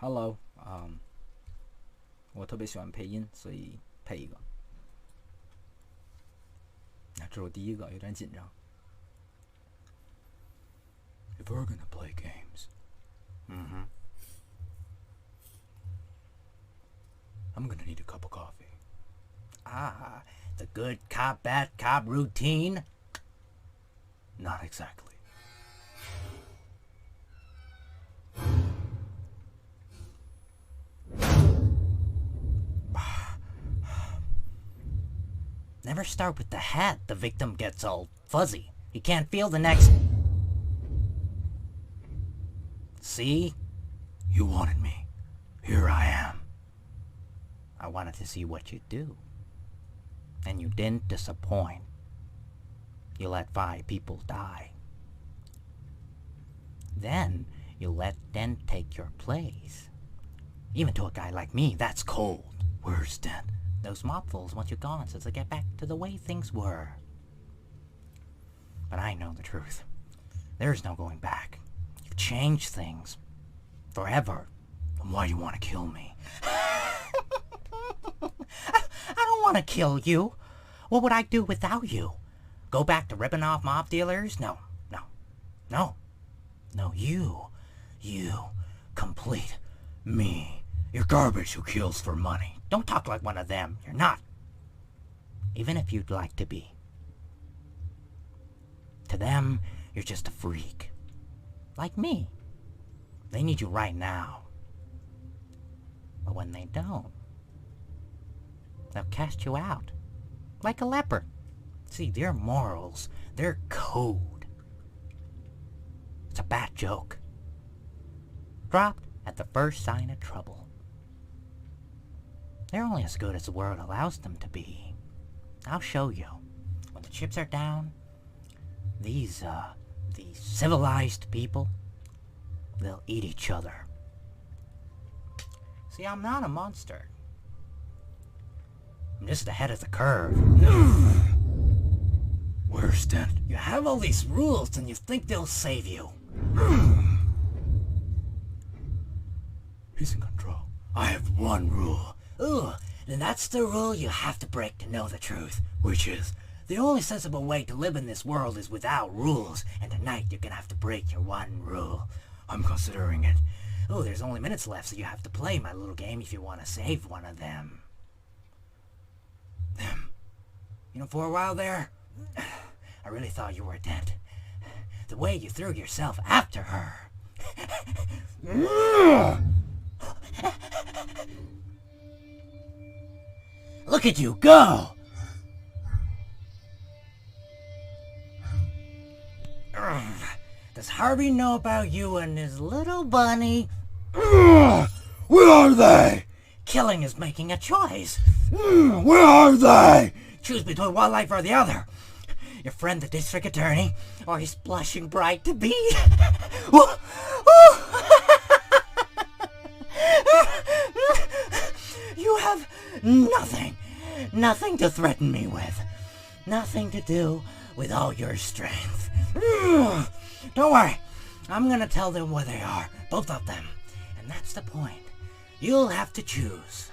Hello，我特别喜欢配音，所以配一个。这是我第一个，有点紧张。If we're gonna play games, I'm gonna need a cup of coffee. The good cop, bad cop routine? Not exactly. Never start with the hat. The victim gets all fuzzy. He can't feel the next... See? You wanted me. Here I am. I wanted to see what you'd do. And you didn't disappoint. You let 5 people die. Then you let Dent take your place. Even to a guy like me, that's cold. Where's Dent? Those mobfuls want you gone so they get back to the way things were. But I know the truth. There's no going back. You've changed things. Forever. Then why do you want to kill me? I don't want to kill you. What would I do without you? Go back to ripping off mob dealers? No. You complete me. You're garbage who kills for money. Don't talk like one of them. You're not. Even if you'd like to be. To them, you're just a freak. Like me. They need you right now. But when they don't, they'll cast you out. Like a leper. See, their morals, their code. It's a bad joke. Dropped at the first sign of trouble. They're only as good as the world allows them to be. I'll show you. When the chips are down, these civilized people, they'll eat each other. See, I'm not a monster. I'm just ahead of the curve. Where's Dent? You have all these rules and you think they'll save you. He's in control. I have one rule. Ooh, and that's the rule you have to break to know the truth. Which is? The only sensible way to live in this world is without rules, and tonight you're gonna have to break your one rule. I'm considering it. Oh, there's only minutes left, so you have to play my little game if you want to save one of them. Them? You know, for a while there, I really thought you were Dent. The way you threw yourself after her. Look at you go! Does Harvey know about you and his little bunny? Where are they? Killing is making a choice. Where are they? Choose between one life or the other. Your friend, the district attorney, or his blushing bride to be. You have nothing to threaten me with. Nothing to do with all your strength. Don't worry, I'm gonna tell them where they are, both of them. And that's the point. You'll have to choose.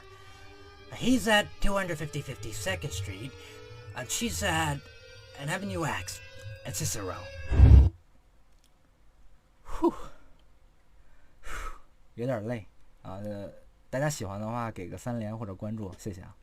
He's at 250 52nd Street, and she's at an Avenue X at Cicero. 有点累啊，大家喜欢的话给个3连或者关注，谢谢啊。